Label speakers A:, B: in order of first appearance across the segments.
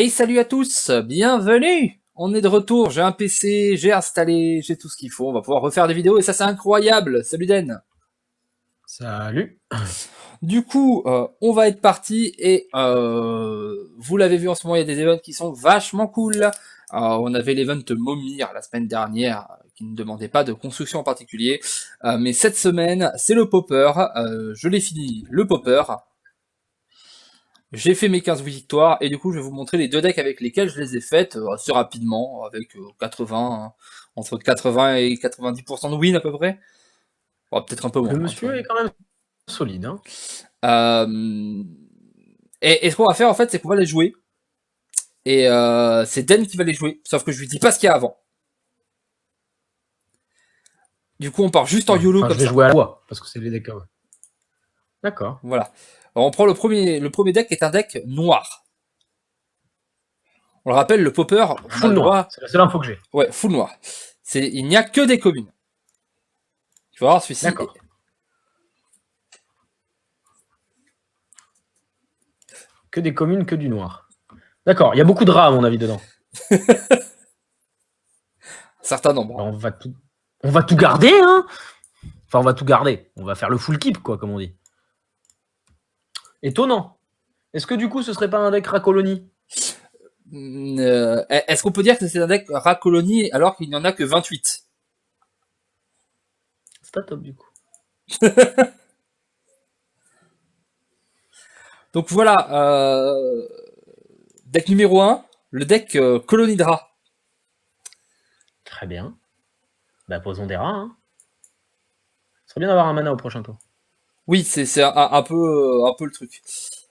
A: Hey, salut à tous, bienvenue. On est de retour, j'ai un PC, j'ai installé, j'ai tout ce qu'il faut, on va pouvoir refaire des vidéos et ça c'est incroyable. Salut Den.
B: Salut.
A: Du coup, on va être parti et vous l'avez vu en ce moment, il y a des events qui sont vachement cool. On avait l'event Momir la semaine dernière qui ne demandait pas de construction en particulier, mais cette semaine c'est le Popper. Je l'ai fini, le Popper. J'ai fait mes 15 victoires et du coup je vais vous montrer les deux decks avec lesquels je les ai faites assez rapidement, avec 80, entre 80 et 90% de win à peu près. Bon, peut-être un peu
B: Le
A: moins.
B: monsieur est quand même solide. Hein.
A: Euh, et ce qu'on va faire en fait, c'est qu'on va les jouer. Et c'est Den qui va les jouer, sauf que je lui dis pas ce qu'il y a avant. Du coup on part juste en
B: Ouais.
A: YOLO
B: Enfin,
A: comme
B: je vais
A: ça.
B: jouer à la voix, parce que c'est les decks. Ouais. D'accord.
A: Voilà. Alors, on prend le premier deck qui est un deck noir. On le rappelle, le Popper, on a
B: Full
A: le
B: noir.
A: droit.
B: C'est la seule info que j'ai.
A: Ouais, full noir. Il n'y a que des communes. Tu vas voir, celui-ci.
B: D'accord. Que des communes, que du noir. D'accord. Il y a beaucoup de rats, à mon avis, dedans.
A: Certain nombre.
B: Bah, on va tout garder, hein. Enfin, on va tout garder. On va faire le full keep, quoi, comme on dit. Étonnant. Est-ce que du coup, ce serait pas un deck Racolonie?
A: Est-ce qu'on peut dire que c'est un deck Racolonie alors qu'il n'y en a que 28?
B: C'est pas top, du coup.
A: Donc voilà, deck numéro 1, le deck Colonie de Rat.
B: Très bien. Bah, posons des rats, hein. Ce serait bien d'avoir un mana au prochain tour.
A: Oui, c'est un peu le truc.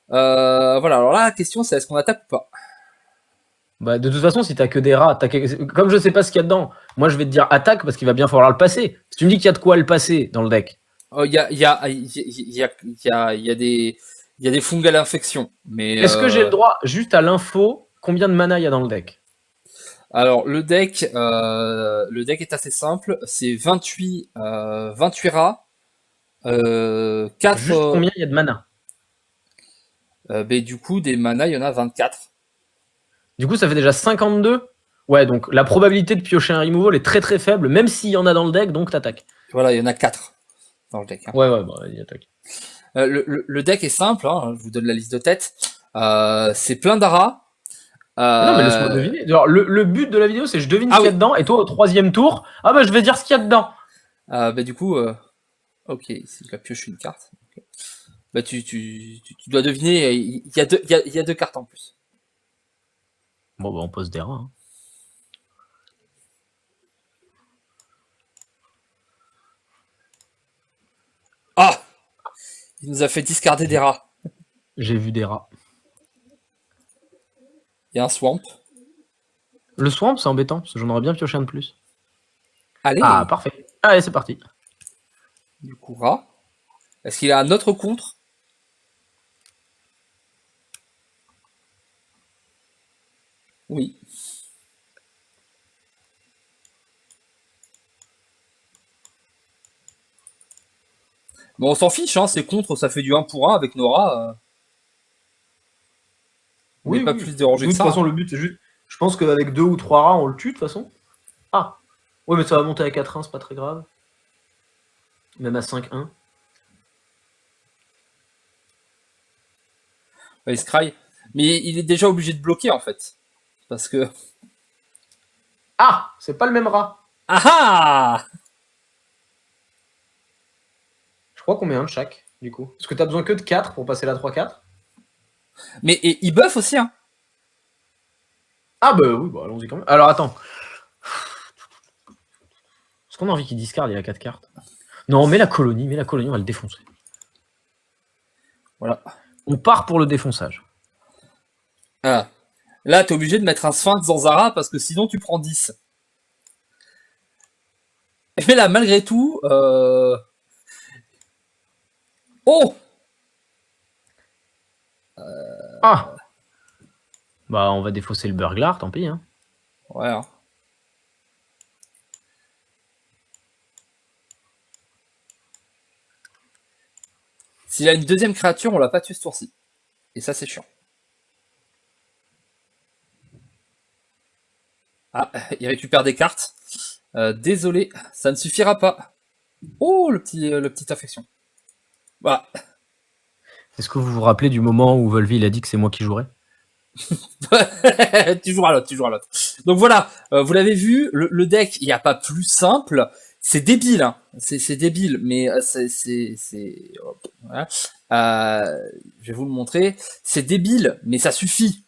A: Voilà, alors là, la question c'est est-ce qu'on attaque ou pas?
B: Bah, de toute façon, si t'as que des rats, comme je sais pas ce qu'il y a dedans, moi je vais te dire attaque parce qu'il va bien falloir le passer. Si tu me dis qu'il y a de quoi le passer dans le deck,
A: Il y a des fungal infections, mais
B: est-ce que j'ai le droit, juste à l'info, combien de mana il y a dans le deck?
A: alors le deck est assez simple, c'est 28 rats, 4
B: Juste combien il y a de mana?
A: ben, du coup des mana, il y en a 24.
B: Du coup, ça fait déjà 52. Ouais, donc la probabilité de piocher un removal est très très faible, même s'il y en a dans le deck, donc t'attaques.
A: Voilà, il y en a 4 dans le deck, hein.
B: Ouais, ouais, bah, vas-y, attaque.
A: Le deck est simple, hein, je vous donne la liste de tête. C'est plein d'Ara.
B: Mais non, mais laisse-moi
A: Euh,
B: deviner. Alors, le but de la vidéo, c'est je devine ce
A: Ah
B: qu'il y a
A: oui.
B: dedans, et toi, au troisième tour, ah bah je vais dire ce qu'il y a dedans.
A: Bah du coup, ok, si je la pioche une carte. Ok. Bah tu dois deviner. Il y a deux cartes en plus.
B: Bon, bah on pose des rats. Hein.
A: Ah, il nous a fait discarder des
B: J'ai
A: rats.
B: j'ai vu des rats.
A: Il y a un swamp.
B: Le swamp, c'est embêtant, parce que j'en aurais bien pioché un de plus. Ah,
A: Allez,
B: parfait. Allez, c'est parti.
A: du coup rat. Est-ce qu'il a un autre contre? Oui. Bon, on s'en fiche, hein, c'est contre, ça fait du 1 pour 1 avec nos rats. Mais
B: Oui,
A: pas
B: oui.
A: plus dérangé
B: Nous,
A: que
B: de toute
A: ça,
B: façon,
A: hein.
B: le but, c'est juste. Je pense qu'avec 2 ou 3 rats, on le tue, de toute façon. Ah. Ouais, mais ça va monter à 4-1, c'est pas très grave. Même à 5-1.
A: Ouais, il se craille. Mais il est déjà obligé de bloquer en fait. Parce que.
B: Ah. C'est pas le même rat.
A: Ah ah!
B: Je crois qu'on met un de chaque, du coup. Parce que t'as besoin que de 4 pour passer la 3-4.
A: Mais il buff aussi, hein.
B: Ah, bah oui, bah allons-y quand même. Alors, attends. Est-ce qu'on a envie qu'il discard, il y a 4 cartes? Non, mets la colonie, on va le défoncer.
A: Voilà.
B: On part pour le défonçage.
A: Ah. Là, t'es obligé de mettre un sphinx dans Zara parce que sinon tu prends 10. Mais là, malgré tout. Oh!
B: Ah. Bah, on va défausser le burglar, tant pis, hein.
A: Ouais, hein. S'il a une deuxième créature, on l'a pas tué ce tour-ci. Et ça, c'est chiant. Ah, il récupère des cartes. Désolé, ça ne suffira pas. Oh, le petit affection. Voilà.
B: Est-ce que vous vous rappelez du moment où Volvi il a dit que c'est moi qui jouerais?
A: Tu joueras l'autre, tu joueras l'autre. Donc voilà, vous l'avez vu, le deck, il n'y a pas plus simple. C'est débile, hein. C'est débile, mais voilà. Je vais vous le montrer. C'est débile, mais ça suffit.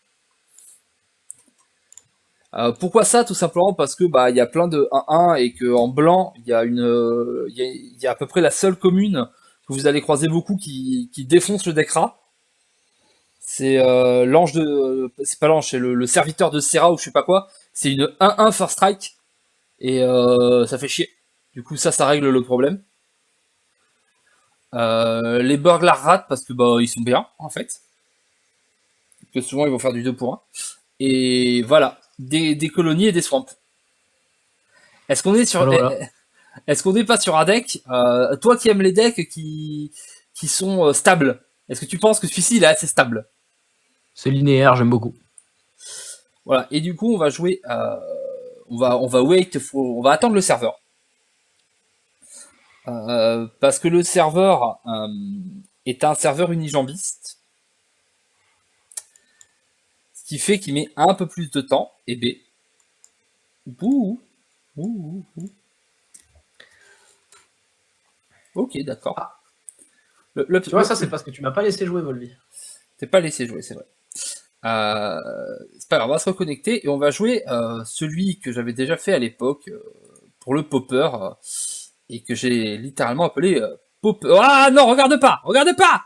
A: Pourquoi ça? Tout simplement parce que bah il y a plein de 1-1 et que en blanc il y a il y a à peu près la seule commune que vous allez croiser beaucoup qui défonce le deck rat. C'est l'ange de, c'est pas l'ange, c'est le serviteur de Serra ou je sais pas quoi. C'est une 1-1 first strike et ça fait chier. Du coup ça règle le problème. Les burglars ratent parce que bah ils sont bien en fait. Que souvent ils vont faire du 2 pour 1. Et voilà, des colonies et des swamps. Est-ce qu'on est sur,
B: Voilà, voilà.
A: est-ce qu'on n'est pas sur un deck, toi qui aimes les decks qui sont stables, est-ce que tu penses que celui-ci il est assez stable?
B: C'est linéaire, j'aime beaucoup.
A: Voilà. Et du coup, on va jouer, on va on va attendre le serveur. Parce que le serveur est un serveur unijambiste, ce qui fait qu'il met un peu plus de temps, et B. Ouh, ouh, ouh. Ok, d'accord.
B: Ah, tu vois, ça, c'est
A: Le-
B: parce que tu m'as pas laissé jouer, Volvi.
A: T'es pas laissé jouer, c'est vrai. C'est pas grave, on va se reconnecter et on va jouer celui que j'avais déjà fait à l'époque pour le popper et que j'ai littéralement appelé popper. Ah non, regarde pas, regarde pas.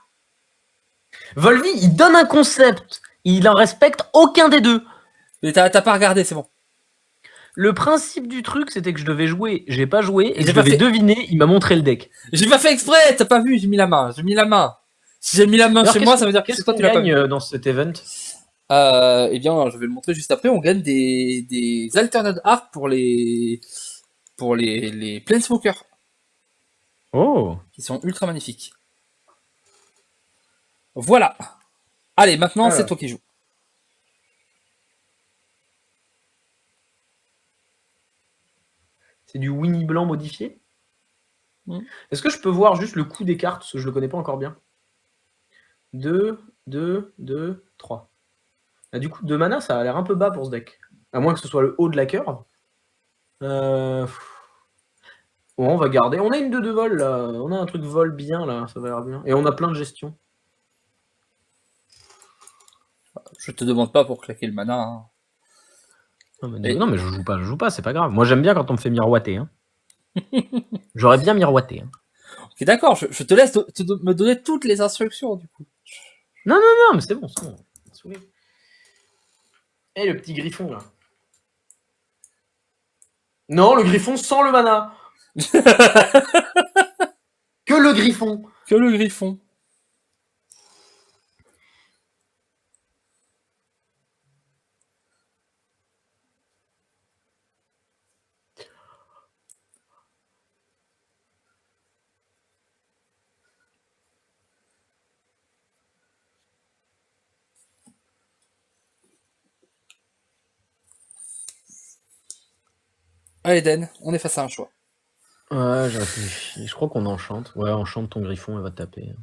B: Volvi, il donne un concept. Il en respecte aucun des deux.
A: Mais t'as pas regardé, c'est bon.
B: Le principe du truc, c'était que je devais jouer. J'ai pas joué et
A: J'ai
B: je
A: pas
B: devais
A: fait,
B: deviner. Il m'a montré le deck.
A: j'ai pas fait exprès. T'as pas vu, j'ai mis la main, j'ai mis la main. Si j'ai mis la main
B: D'ailleurs,
A: chez moi, ça veut dire que
B: qu'est-ce
A: toi
B: qu'on
A: tu l'as pas
B: gagne
A: vu.
B: dans cet event?
A: Eh bien, je vais le montrer juste après. On gagne des alternate art pour les planeswalkers
B: Oh,
A: qui sont ultra magnifiques. Voilà. Allez, maintenant c'est
B: alors,
A: toi qui joues.
B: c'est du Winnie blanc modifié.
A: Hmm.
B: Est-ce que je peux voir juste le coût des cartes, parce que je le connais pas encore bien? 2, 2, 2, 3. Du coup, 2 mana, ça a l'air un peu bas pour ce deck. À moins que ce soit le haut de la curve. Bon, on va garder. On a une 2 de vol là. On a un truc vol bien là, ça va l'air bien. Et on a plein de gestion.
A: Je te demande pas pour claquer le mana, hein.
B: Non, mais je joue pas, c'est pas grave. Moi j'aime bien quand on me fait miroiter. Hein. J'aurais bien miroité. Hein.
A: Ok, d'accord, je te laisse me donner toutes les instructions, du coup.
B: Non, mais c'est bon, c'est bon. Et le petit griffon là. Non, le griffon sans le mana. Que le griffon.
A: Que le griffon. Allez, Den, on est face à un choix.
B: Ouais, je réfléchis. Je crois qu'on enchante. Ouais, enchante ton griffon, elle va taper.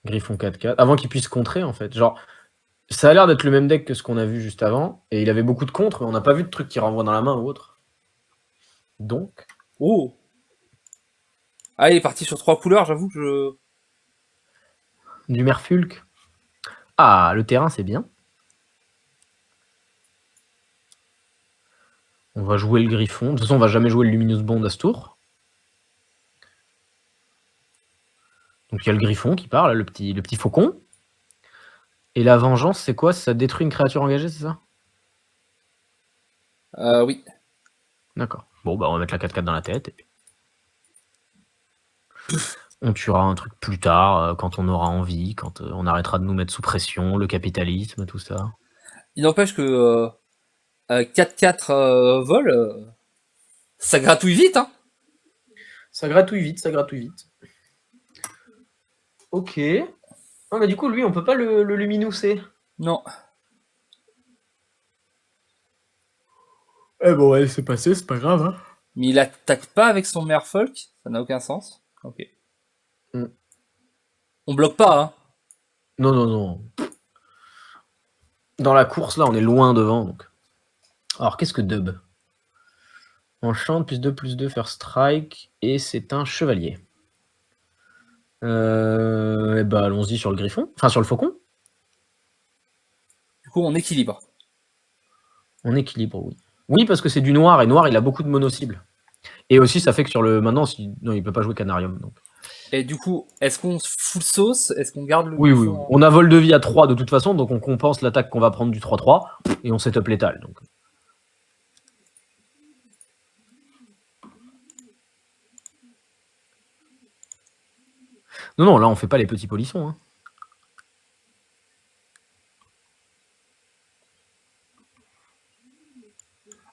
B: Griffon 4-4. Avant qu'il puisse contrer, en fait. Genre, ça a l'air d'être le même deck que ce qu'on a vu juste avant. Et il avait beaucoup de contres, mais on n'a pas vu de truc qui renvoie dans la main ou autre. Donc.
A: Oh. Ah, il est parti sur 3 couleurs, j'avoue que je...
B: Du Merfolk. Ah, le terrain, c'est bien. On va jouer le griffon. De toute façon, on va jamais jouer le Luminous Bond à ce tour. Donc il y a le griffon qui part, là, le petit faucon. Et la vengeance, c'est quoi? Ça détruit une créature engagée, c'est ça?
A: Oui.
B: D'accord. Bon, bah on va mettre la 4-4 dans la tête. Et puis... on tuera un truc plus tard, quand on aura envie, quand on arrêtera de nous mettre sous pression, le capitalisme, tout ça.
A: Il n'empêche que 4-4 vol, ça gratouille vite, hein.
B: Ça gratouille vite, ça gratouille vite. Ok. Ah, mais du coup, lui, on peut pas le luminousser.
A: Non.
B: Eh bon, ouais, c'est passé, c'est pas grave, hein.
A: Mais il attaque pas avec son Merfolk? Ça n'a aucun sens. Ok.
B: Mm.
A: On bloque pas, hein.
B: Non, non, non. Dans la course, là, on est loin devant, donc. Alors, qu'est-ce que Dub? Enchant, +2/+2, first strike, et c'est un chevalier. Eh ben, allons-y sur le griffon. Enfin, sur le faucon.
A: Du coup, on équilibre.
B: On équilibre, oui. Oui, parce que c'est du noir, et noir, il a beaucoup de mono-cibles. Et aussi, ça fait que sur le... Maintenant, non, il peut pas jouer Canarium, donc.
A: Et du coup, est-ce qu'on full sauce? Est-ce qu'on garde le
B: Oui, oui,
A: griffon
B: oui. On a vol de vie à 3 de toute façon, donc on compense l'attaque qu'on va prendre du 3-3, et on setup létal, donc. Non, non, là, on fait pas les petits polissons, hein.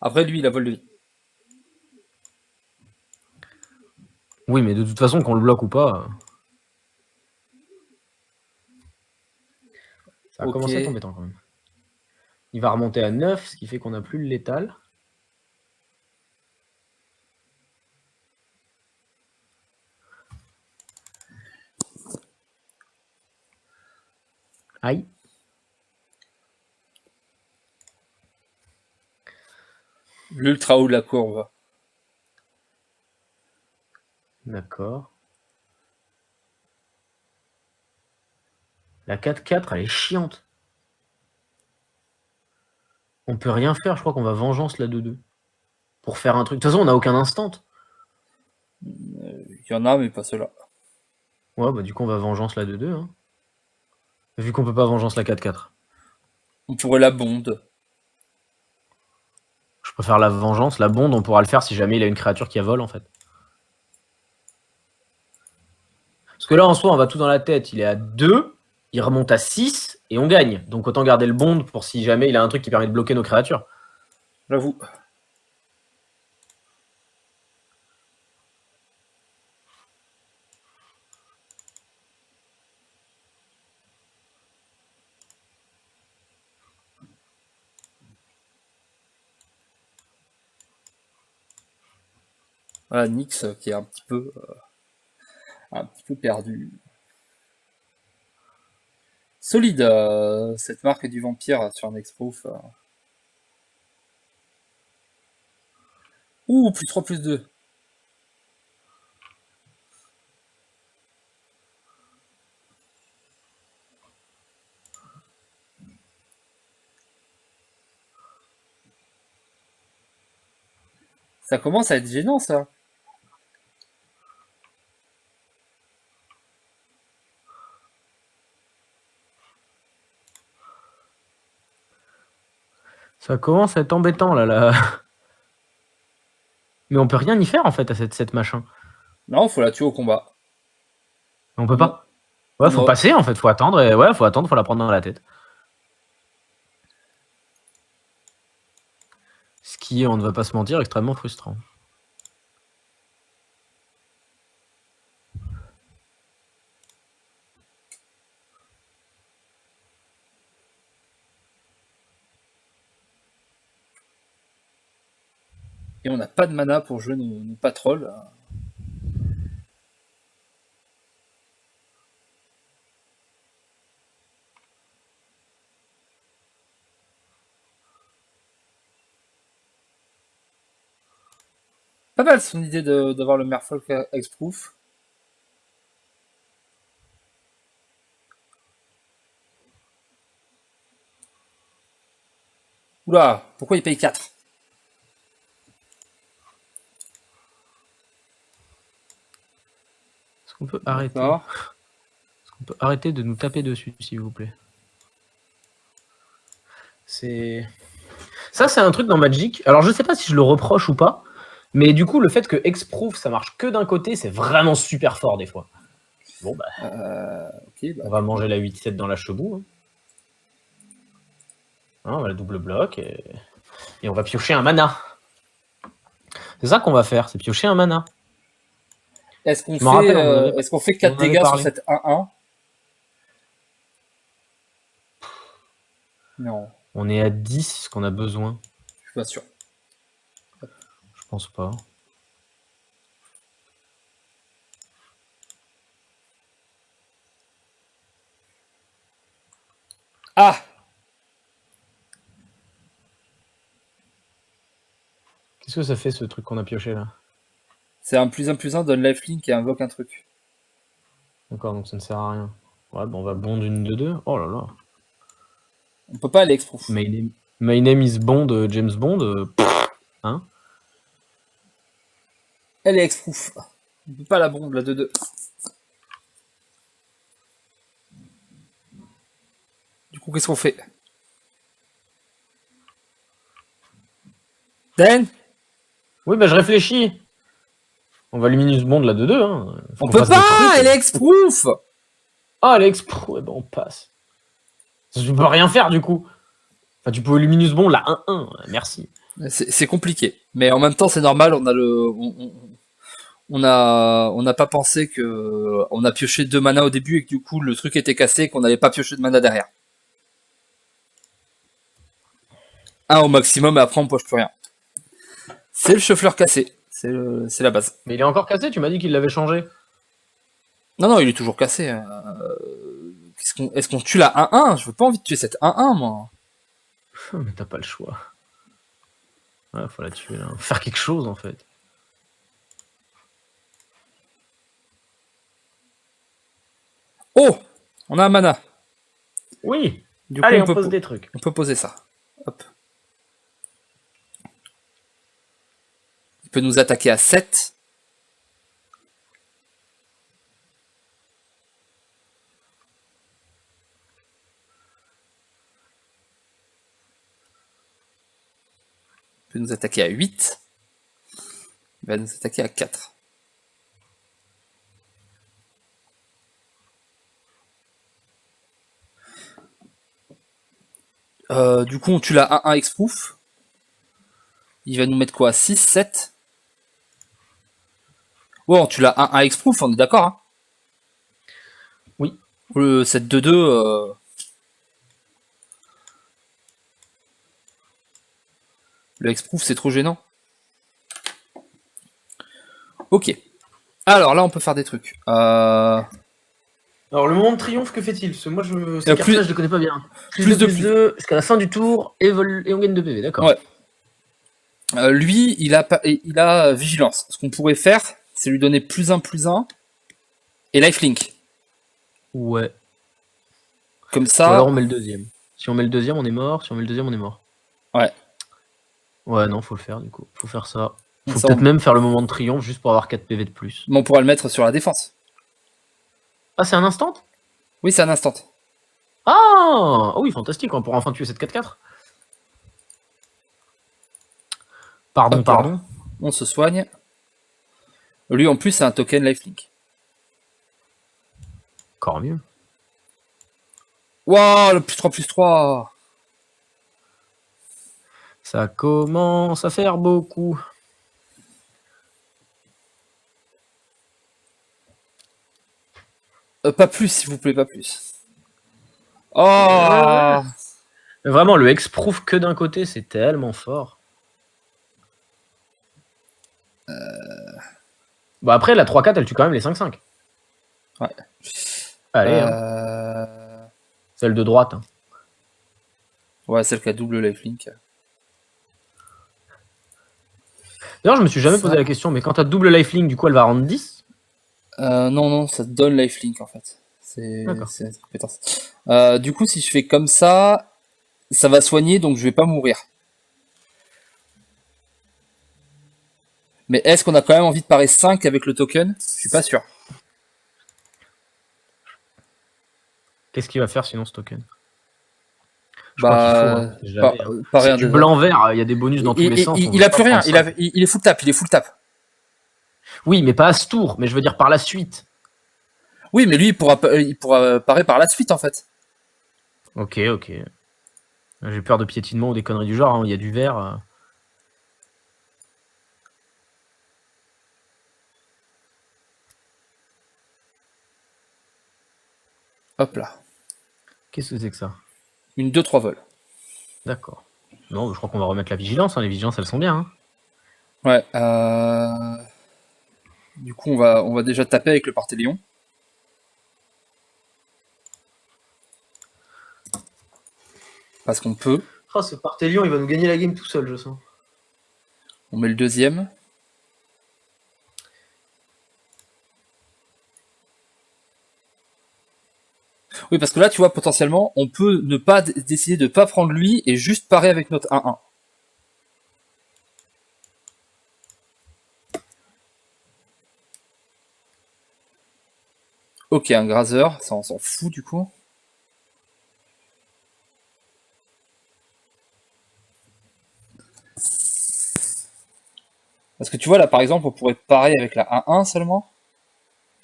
A: Après, lui, il a vol de vie.
B: Oui, mais de toute façon, qu'on le bloque ou pas, ça a
A: Ok.
B: commencé à être embêtant quand même. Il va remonter à 9, ce qui fait qu'on n'a plus le létal. Aïe.
A: L'ultra haut de la courbe.
B: D'accord. La 4-4, elle est chiante. On peut rien faire, je crois qu'on va vengeance la 2-2. Pour faire un truc. De toute façon, on n'a aucun instant.
A: Il y en a, mais pas ceux-là.
B: Ouais, bah du coup, on va vengeance la 2-2. Hein. Vu qu'on peut pas vengeance la 4-4.
A: On pourrait la bonde.
B: Je préfère la vengeance. La bonde, on pourra le faire si jamais il a une créature qui a vol, en fait. Parce que là, en soi, on va tout dans la tête. Il est à 2, il remonte à 6, et on gagne. Donc autant garder le bond pour si jamais il a un truc qui permet de bloquer nos créatures.
A: J'avoue. Voilà, Nyx qui est un petit peu perdu. Solide, cette marque du vampire sur un Hexproof. Ouh, +3/+2. Ça commence à être gênant, ça.
B: Ça commence à être embêtant, là. Mais on peut rien y faire, en fait, à cette machin.
A: Non, faut la tuer au combat.
B: On peut
A: Non.
B: pas. Ouais, faut
A: Non.
B: passer, en fait. Faut attendre. Et ouais, faut attendre, faut la prendre dans la tête. Ce qui est, on ne va pas se mentir, extrêmement frustrant.
A: Et on n'a pas de mana pour jouer nos patrolls. Pas mal son idée d'avoir le Merfolk Hexproof. Oula, pourquoi il paye 4?
B: Est-ce qu'on peut arrêter?
A: D'accord.
B: Est-ce qu'on peut arrêter de nous taper dessus, s'il vous plaît? C'est... Ça, c'est un truc dans Magic. Alors, je sais pas si je le reproche ou pas, mais du coup, le fait que Hexproof, ça marche que d'un côté, c'est vraiment super fort, des fois. Bon, bah,
A: Ok, bah,
B: on va manger la 8-7 dans la chebou. Hein. Hein, on va la double bloc, et on va piocher un mana. C'est ça qu'on va faire, c'est piocher un mana.
A: est-ce qu'on
B: Je m'en rappelle,
A: est-ce qu'on fait
B: on
A: 4
B: en avait
A: dégâts sur
B: parlé.
A: cette 1-1? Non,
B: On est à 10, ce qu'on a besoin.
A: je suis pas sûr.
B: pense pas.
A: Ah!
B: Qu'est-ce que ça fait ce truc qu'on a pioché là?
A: C'est un +1/+1, donne lifelink et invoque un truc.
B: D'accord, donc ça ne sert à rien. Ouais, bon, on va bond une de 2. Oh là là.
A: On peut pas aller exproof.
B: My name is Bond, James Bond. Hein?
A: Elle est exproof. On peut pas la bombe, la 2-2. Du coup, qu'est-ce qu'on fait? Dan?
B: Oui, bah je réfléchis. On va Luminous Bond la 2-2. Hein. Faut
A: On
B: qu'on
A: peut
B: fasse des
A: pas!
B: trucs.
A: Elle est exproof!
B: Ah, Alex, ouais, bah on passe. Je peux rien faire du coup. Enfin, tu peux Luminous Bond la 1-1. Merci.
A: C'est compliqué. Mais en même temps, c'est normal, on a le. On n'a pas pensé que on a pioché 2 mana au début et que du coup le truc était cassé et qu'on n'allait pas piocher de mana derrière. Un au maximum et après on pioche plus rien. C'est le shuffleur cassé, c'est la base.
B: Mais il est encore cassé, tu m'as dit qu'il l'avait changé.
A: Non, il est toujours cassé. Est-ce qu'on tue la 1-1? Je veux pas envie de tuer cette 1-1 moi.
B: Mais t'as pas le choix. Ouais, faut la tuer là. Faut faire quelque chose en fait.
A: Oh! On a un mana.
B: Oui!
A: Du coup,
B: Allez,
A: on peut
B: pose des trucs.
A: on peut poser ça. Hop. Il peut nous attaquer à 7. Il peut nous attaquer à 8. Il va nous attaquer à 4. Du coup, on tue la 1-1 exproof. Il va nous mettre quoi? 6, 7. Ouais, on tue la 1-1 exproof, on est d'accord, hein?
B: Oui.
A: Le 7-2-2, le exproof, c'est trop gênant. Ok. Alors là, on peut faire des trucs.
B: Alors, le moment de triomphe, que fait-il? Parce que moi, ces
A: plus-
B: cartes-là, je les connais pas bien.
A: plus de
B: plus 2 jusqu'à la fin du tour et on gagne 2 PV, d'accord.
A: Ouais. Lui, il a vigilance. Ce qu'on pourrait faire, c'est lui donner +1/+1 et lifelink.
B: Ouais.
A: Comme
B: Ou
A: ça.
B: alors on met le deuxième. Si on met le deuxième, on est mort. Si on met le deuxième, on est mort.
A: Ouais.
B: Ouais, non, faut le faire du coup. Faut faire ça. Faut
A: Ça,
B: peut-être même faire le moment de triomphe juste pour avoir 4 PV de plus.
A: Mais on pourra le mettre sur la défense.
B: Ah, c'est un instant?
A: Oui, c'est un instant.
B: Ah oui, fantastique, on pourra enfin tuer cette 4-4. Pardon,
A: Hop là.
B: pardon.
A: On se soigne. Lui, en plus, c'est un token lifelink.
B: Encore mieux.
A: Waouh, le +3/+3.
B: Ça commence à faire beaucoup.
A: Pas plus, s'il vous plaît, pas plus. Oh.
B: Mais vraiment, le Hexproof que d'un côté, c'est tellement fort. Bah après, la 3-4, elle tue quand même les 5-5.
A: Ouais.
B: Allez, hein. Celle de droite. Hein.
A: Ouais, celle qui a double lifelink.
B: D'ailleurs, je me suis jamais posé la question, mais quand t'as double lifelink, du coup, elle va rendre 10?
A: Non, ça te donne lifelink en fait. C'est une compétence. Du coup, si je fais comme ça va soigner, donc je vais pas mourir. Mais est-ce qu'on a quand même envie de parer 5 avec le token? Je suis pas sûr.
B: Qu'est-ce qu'il va faire sinon ce token?
A: Je crois qu'il faut.
B: C'est du blanc-vert, il y a des bonus dans tous les sens.
A: Il a plus rien, il est full tap,
B: Oui, mais pas à ce tour, mais je veux dire par la suite.
A: Oui, mais lui, il pourra parer par la suite, en fait.
B: Ok. J'ai peur de piétinement ou des conneries du genre, hein. Il y a du vert.
A: Hop là.
B: Qu'est-ce que c'est que ça?
A: Une 2-3 vols.
B: D'accord. Non, je crois qu'on va remettre la vigilance. Hein. Les vigilances, elles sont bien. Hein.
A: Ouais. Du coup, on va déjà taper avec le Parthélion. Parce qu'on peut.
B: Oh, ce Parthélion, il va nous gagner la game tout seul, je sens.
A: On met le deuxième. Oui, parce que là, tu vois, potentiellement, on peut ne pas décider de pas prendre lui et juste parer avec notre 1-1. Ok, un grazeur, ça on s'en fout du coup. Parce que tu vois, là par exemple, on pourrait parer avec la 1-1 seulement.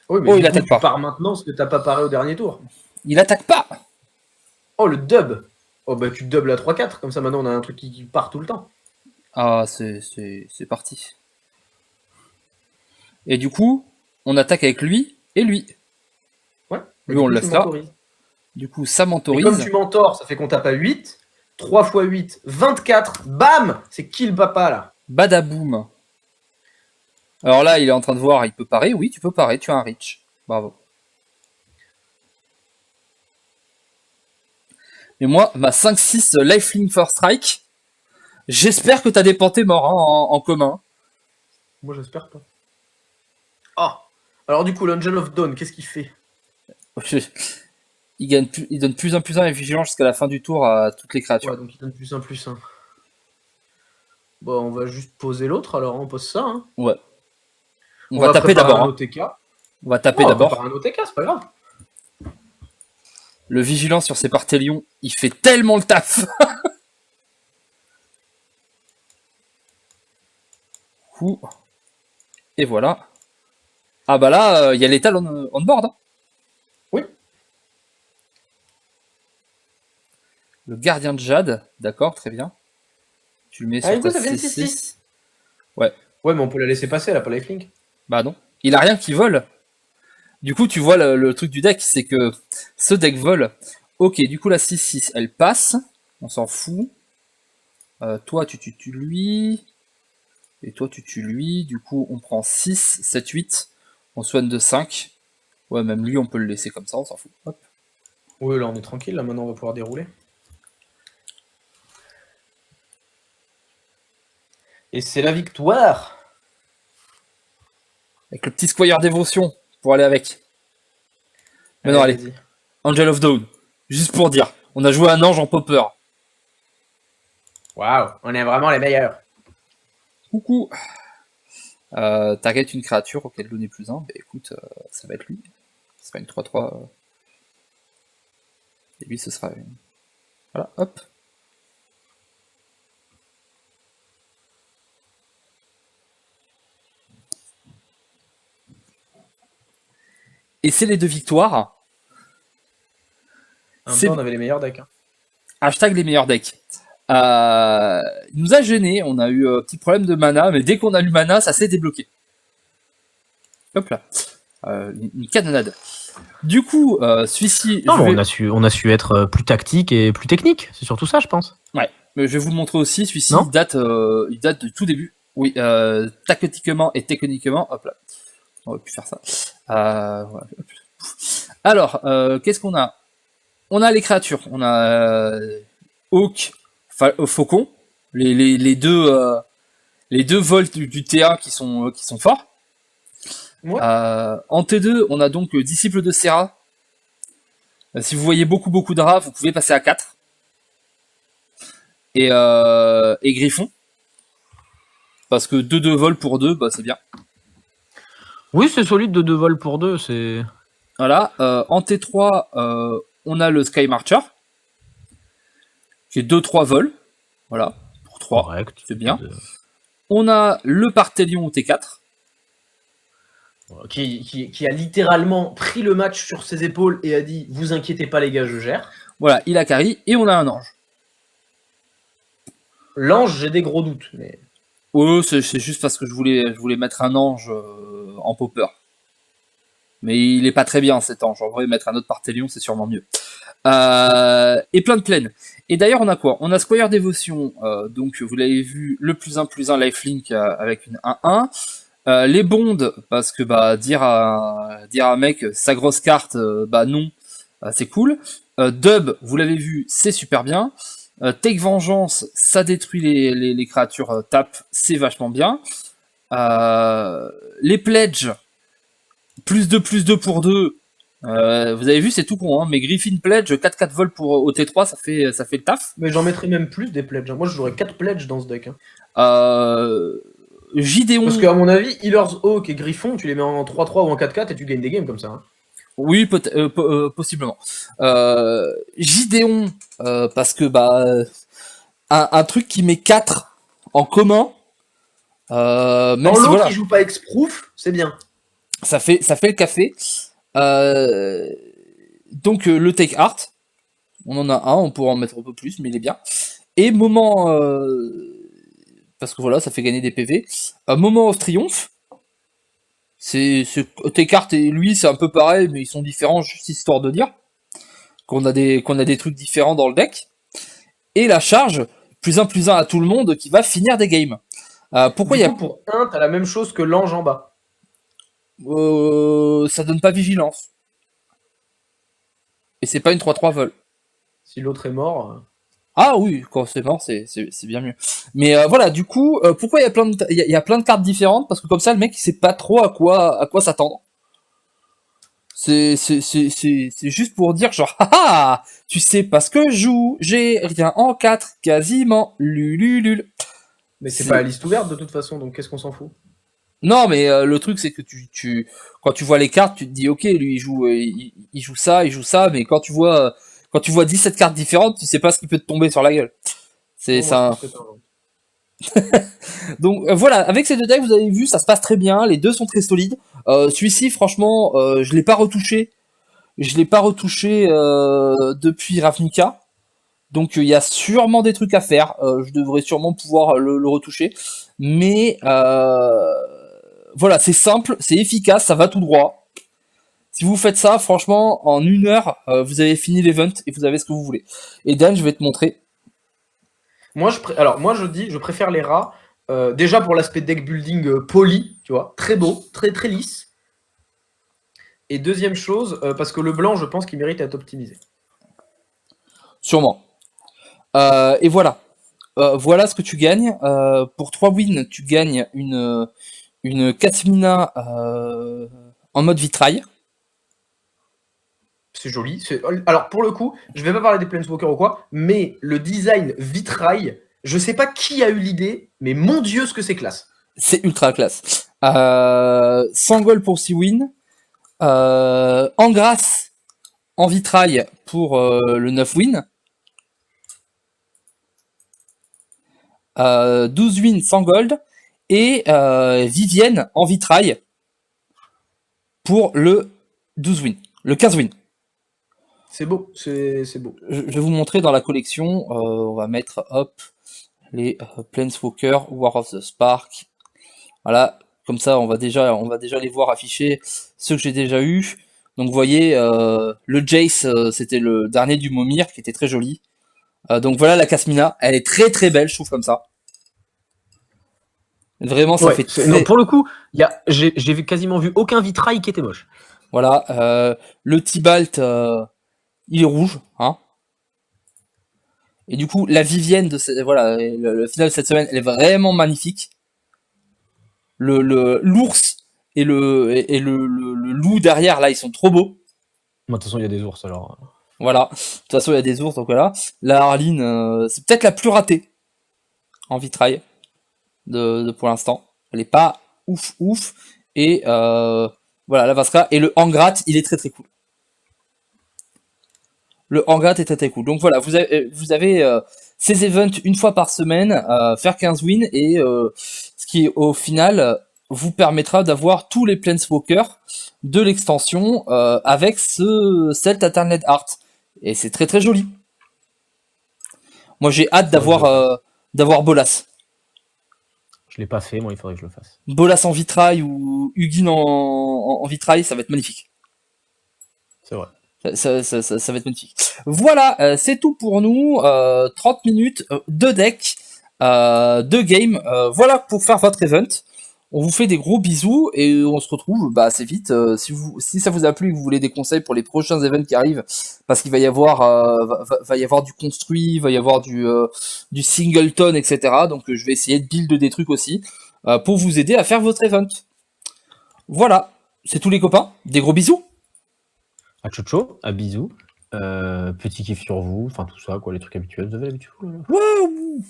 B: Oui, mais
A: Oh,
B: du
A: il
B: coup,
A: attaque
B: tu
A: pas.
B: pars maintenant parce que t'as pas paré au dernier tour.
A: Il attaque pas.
B: Oh, le dub. Oh, bah, tu doubles à 3-4. Comme ça, maintenant, on a un truc qui part tout le temps.
A: Ah, c'est parti. Et du coup, on attaque avec lui et lui.
B: Ouais. Et
A: Lui,
B: du
A: on
B: coup,
A: le
B: tu
A: laisse là.
B: mentorises.
A: Du coup, ça
B: Mais comme
A: mentorise.
B: tu mentors, ça fait qu'on tape à 8. 3 x 8, 24. Bam! C'est qui le papa, là?
A: Badaboum. Alors là, il est en train de voir, il peut parer. Oui, tu peux parer, tu as un reach. Bravo. Et moi, ma 5-6 lifelink first strike, j'espère que t'as des pantés morts hein, en commun.
B: Moi, j'espère pas. Ah! Alors, du coup, l'Angel of Dawn, qu'est-ce qu'il fait?
A: Il donne plus 1 et vigilance jusqu'à la fin du tour à toutes les créatures.
B: Ouais, donc il donne plus un plus un. Bon, on va juste poser l'autre, alors on pose ça. Hein.
A: Ouais. On
B: On
A: va
B: va
A: taper
B: préparer
A: d'abord.
B: un
A: Hein.
B: OTK.
A: On va
B: Oh,
A: taper
B: on va préparer
A: d'abord.
B: un OTK, c'est pas grave.
A: Le vigilance sur ses Parthélions, il fait tellement le taf. Et voilà. Ah bah là, il y a l'étal on board. Hein.
B: Oui.
A: Le gardien de Jade, d'accord, très bien. Tu le mets
B: Ah,
A: sur
B: du coup,
A: ta
B: ça fait une 6-6.
A: 6-6. Ouais,
B: Ouais, mais on peut la laisser passer, elle a pas lifelink.
A: bah non. Il a rien qui vole. Du coup, tu vois le truc du deck, c'est que ce deck vole. Ok, du coup, la 6-6, elle passe. On s'en fout. Toi, tu tues lui. Et toi, tu tues lui. Du coup, on prend 6, 7, 8. On soigne de 5. Ouais, même lui, on peut le laisser comme ça, on s'en fout. Hop.
B: Oui, là, on est tranquille, là, maintenant, on va pouvoir dérouler. Et c'est la victoire.
A: Avec le petit Squire Dévotion pour aller avec. Mais non,
B: Allez,
A: allez.
B: vas-y.
A: Angel of Dawn. Juste pour dire. On a joué un ange en popper.
B: Waouh, on est vraiment les meilleurs.
A: Coucou. Target une créature auquel donner plus 1. Bah écoute, ça va être lui. Ce sera une 3-3. Et lui, ce sera une... Voilà, hop. Et c'est les 2 victoires.
B: En même temps, on avait les meilleurs decks. Hein.
A: Hashtag les meilleurs decks. Il nous a gêné, on a eu un petit problème de mana, mais dès qu'on a eu mana, ça s'est débloqué. Hop là. Une canonnade. Du coup, celui-ci.
C: Non, on a su être plus tactique et plus technique. C'est surtout ça, je pense.
A: Ouais, mais je vais vous le montrer aussi. Celui-ci,
C: Non
A: il date de tout début. Oui, tactiquement et techniquement. Hop là. On aurait pu faire ça. Voilà. Alors, qu'est-ce qu'on a? On a les créatures. On a Hawk, Faucon, les deux vols du T1 qui sont forts.
B: Ouais.
A: En T2, on a donc Disciple de Serra. Si vous voyez beaucoup de rats, vous pouvez passer à 4. Et Griffon. Parce que 2 vols pour 2, bah c'est bien.
C: Oui, c'est solide de 2 vols pour 2. C'est...
A: Voilà. En T3, on a le Sky Marcher. Qui est 2-3 vols. Voilà. Pour 3.
C: Correct.
A: C'est bien. On a le Parthélion au T4.
B: Qui a littéralement pris le match sur ses épaules et a dit « Vous inquiétez pas les gars, je gère ».
A: Voilà, il a carry. Et on a un ange.
B: L'ange, j'ai des gros doutes. Mais...
A: C'est juste parce que je voulais mettre un ange en popper. Mais il est pas très bien cet ange. En vrai, mettre un autre Parthélion, c'est sûrement mieux. Et plein de plaines. Et d'ailleurs, on a quoi? On a Squire Devotion, donc vous l'avez vu, le +1/+1 lifelink avec une 1-1. Les bondes, parce que bah dire à un mec sa grosse carte, bah non, c'est cool. Dub, vous l'avez vu, c'est super bien. Take Vengeance, ça détruit les créatures tap, c'est vachement bien. Les pledges, +2/+2 pour 2. Vous avez vu, c'est tout con, hein, mais Griffin Pledge, 4/4 vol au T3, ça fait le taf.
B: Mais j'en mettrais même plus des pledges. Moi, je jouerais 4 pledges dans ce deck.
A: Gideon.
B: Parce qu'à mon avis, Healer's Hawk et Griffon, tu les mets en 3-3 ou en 4-4 et tu gagnes des games comme ça.
A: Oui, possiblement. Gideon, parce que bah un truc qui met 4 en commun, même
B: Dans
A: si
B: l'autre,
A: voilà,
B: qui joue pas X-Proof, c'est bien.
A: ça fait le café. Donc le Take Art, on en a un, on pourra en mettre un peu plus, mais il est bien. Et moment, parce que voilà, ça fait gagner des PV. Moment of Triumph. Take Art et lui, c'est un peu pareil, mais ils sont différents, juste histoire de dire qu'on a des trucs différents dans le deck. Et la charge, +1/+1 à tout le monde qui va finir des games. Pourquoi il y a.
B: Pour 1, t'as la même chose que l'ange en bas.
A: Ça donne pas vigilance. Et c'est pas une 3/3 vol.
B: Si l'autre est mort.
A: Ah oui, quand c'est mort, c'est bien mieux. Mais voilà, du coup, pourquoi il y a plein de cartes différentes? Parce que comme ça, le mec, il sait pas trop à quoi s'attendre. C'est juste pour dire genre, haha, tu sais pas ce que je joue, j'ai rien en 4, quasiment, lululul.
B: Mais c'est pas la liste ouverte de toute façon, donc qu'est-ce qu'on s'en fout?
A: Non, mais le truc c'est que quand tu vois les cartes, tu te dis ok, lui il joue ça, mais quand tu vois 17 cartes différentes, tu sais pas ce qui peut te tomber sur la gueule. C'est
B: Bon,
A: ça.
B: moi, je pense que
A: Donc voilà, avec ces deux decks, vous avez vu, ça se passe très bien, les deux sont très solides. Celui-ci, franchement, je l'ai pas retouché. Depuis Ravnica. Donc il y a sûrement des trucs à faire. Je devrais sûrement pouvoir le retoucher. Mais voilà, c'est simple, c'est efficace, ça va tout droit. Si vous faites ça, franchement, en 1 heure, vous avez fini l'event et vous avez ce que vous voulez. Et Dan, je vais te montrer.
B: Moi, je préfère les rats. Déjà pour l'aspect deck building poli, tu vois, très beau, très très lisse. Et deuxième chose, parce que le blanc, je pense qu'il mérite d'être optimisé.
A: Sûrement. Et voilà. Voilà ce que tu gagnes. Pour 3 wins, tu gagnes une Katmina en mode vitrail.
B: C'est joli. Alors pour le coup, je vais pas parler des Planeswalkers ou quoi, mais le design vitrail, je sais pas qui a eu l'idée, mais mon dieu ce que c'est classe.
A: C'est ultra classe. 100 gold pour 6 wins. En grâce, en vitrail pour le 9 wins. 12 wins sans gold. Et Vivienne en vitrail pour le 12 wins. Le 15 wins.
B: C'est beau, c'est beau.
A: Je vais vous montrer dans la collection. On va mettre hop les Planeswalker, War of the Spark. Voilà, comme ça on va déjà les voir afficher ceux que j'ai déjà eu. Donc vous voyez, le Jace, c'était le dernier du Momir qui était très joli. Donc voilà la Kasmina, elle est très très belle, je trouve comme ça. Vraiment, ça fait très...
C: Non, pour le coup, j'ai quasiment vu aucun vitrail qui était moche.
A: Voilà, le Tibalt, il est rouge, hein. Et du coup, la Vivienne de le final de cette semaine, elle est vraiment magnifique. L'ours et le loup derrière, là, ils sont trop beaux.
C: De toute façon, il y a des ours alors.
A: Voilà. De toute façon, il y a des ours, donc voilà. La Harline, c'est peut-être la plus ratée en vitrail de pour l'instant. Elle est pas ouf. Et voilà, la Vasca. Et le Angrat, il est très très cool. Le Angrat est très très cool. Donc voilà, vous avez ces events une fois par semaine, faire 15 wins, et ce qui au final vous permettra d'avoir tous les Planeswalkers de l'extension avec ce Celt Aterned Heart. Et c'est très très joli. Moi j'ai hâte d'avoir Bolas.
C: Je l'ai pas fait, moi il faudrait que je le fasse.
A: Bolas en vitrail ou Hugin en vitrail, ça va être magnifique.
C: C'est vrai.
A: Ça va être magnifique. Voilà, c'est tout pour nous. 30 minutes, 2 decks, 2 games. Voilà pour faire votre event. On vous fait des gros bisous et on se retrouve assez vite. Si ça vous a plu et que vous voulez des conseils pour les prochains events qui arrivent, parce qu'il va y avoir va y avoir du construit, va y avoir du singleton, etc. Donc je vais essayer de build des trucs aussi pour vous aider à faire votre event. Voilà, c'est tous les copains. Des gros bisous.
C: À Chocho, à bisous. Petit kiff sur vous, enfin tout ça, quoi, les trucs habituels. Vous avez l'habitude.
A: Waouh!